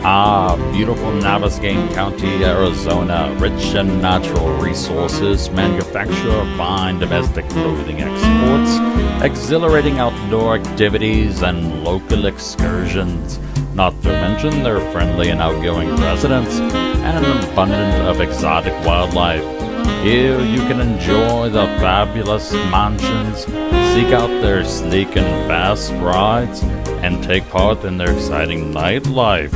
Beautiful Navascan County, Arizona, rich in natural resources, manufacture of fine domestic clothing exports, exhilarating outdoor activities, and local excursions, not to mention their friendly and outgoing residents, and an abundance of exotic wildlife. Here you can enjoy the fabulous mansions, seek out their sleek and fast rides, and take part in their exciting nightlife.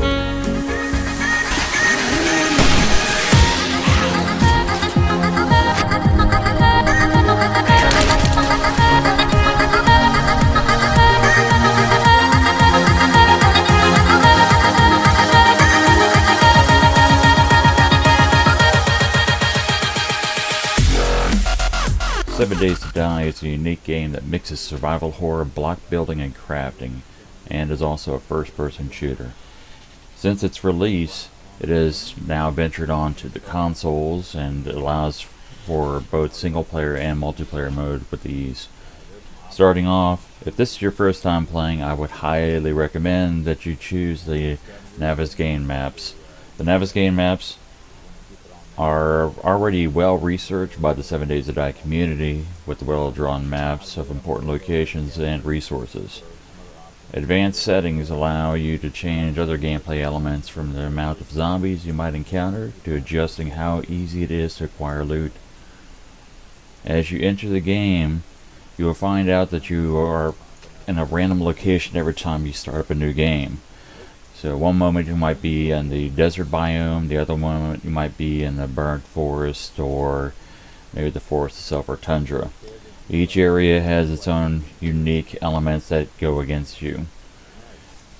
7 Days to Die is a unique game that mixes survival horror, block building, and crafting, and is also a first-person shooter. Since its release, it has now ventured onto the consoles and allows for both single-player and multiplayer mode with ease. Starting off, if this is your first time playing, I would highly recommend that you choose the Navezgane maps. The Navezgane maps are already well researched by the 7 Days to Die community with well drawn maps of important locations and resources. Advanced settings allow you to change other gameplay elements, from the amount of zombies you might encounter to adjusting how easy it is to acquire loot. As you enter the game, you will find out that you are in a random location every time you start up a new game. So one moment you might be in the desert biome, the other moment you might be in the burnt forest, or maybe the forest itself, or tundra. Each area has its own unique elements that go against you.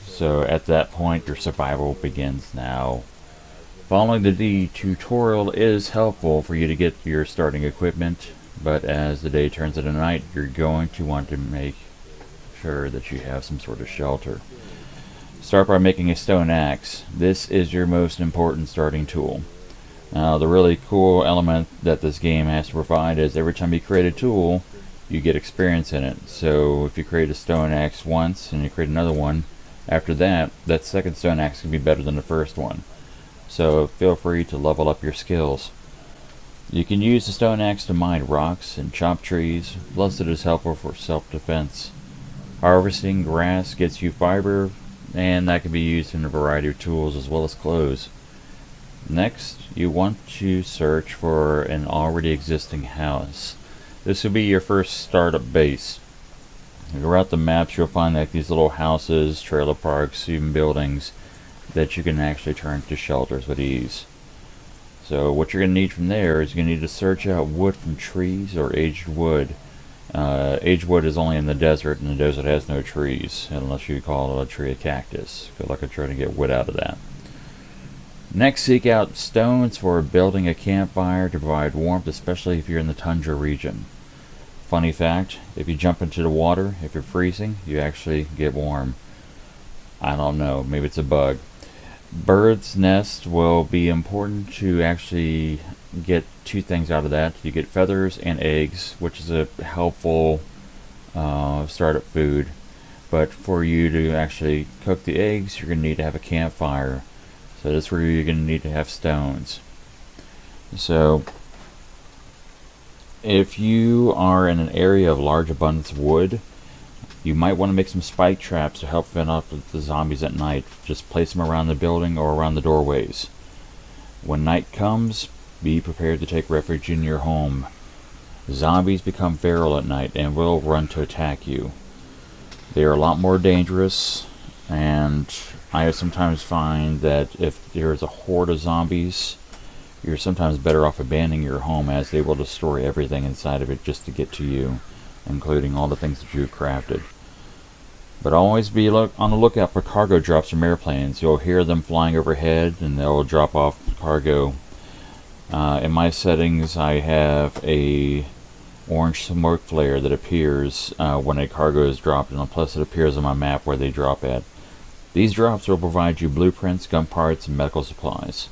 So at that point, your survival begins now. Following the tutorial is helpful for you to get your starting equipment, but as the day turns into night, you're going to want to make sure that you have some sort of shelter. Start by making a stone axe. This is your most important starting tool. Now, the really cool element that this game has to provide is every time you create a tool, you get experience in it. So if you create a stone axe once and you create another one, after that, that second stone axe can be better than the first one. So feel free to level up your skills. You can use the stone axe to mine rocks and chop trees, plus it is helpful for self-defense. Harvesting grass gets you fiber, and that can be used in a variety of tools as well as clothes. Next, you want to search for an already existing house. This will be your first startup base. Throughout the maps, you'll find like these little houses, trailer parks, even buildings that you can actually turn into shelters with ease. So what you're going to need from there is you're going to need to search out wood from trees or aged wood. Aged wood is only in the desert, and the desert has no trees, unless you call a tree a cactus. Good luck at trying to get wood out of that. Next, seek out stones for building a campfire to provide warmth, especially if you're in the tundra region. Funny fact, if you jump into the water, if you're freezing, you actually get warm. I don't know, maybe it's a bug. Bird's nest will be important to actually get two things out of that. You get feathers and eggs, which is a helpful startup food. But for you to actually cook the eggs, you're going to need to have a campfire. So that's where you're going to need to have stones. So if you are in an area of large abundance of wood, you might want to make some spike traps to help fend off the zombies at night. Just place them around the building or around the doorways. When night comes, be prepared to take refuge in your home. Zombies become feral at night and will run to attack you. They are a lot more dangerous, and I sometimes find that if there is a horde of zombies, you're sometimes better off abandoning your home, as they will destroy everything inside of it just to get to you, including all the things that you've crafted. But always be on the lookout for cargo drops from airplanes. You'll hear them flying overhead, and they'll drop off cargo. In my settings, I have a orange smoke flare that appears when a cargo is dropped, and plus it appears on my map where they drop at. These drops will provide you blueprints, gun parts, and medical supplies.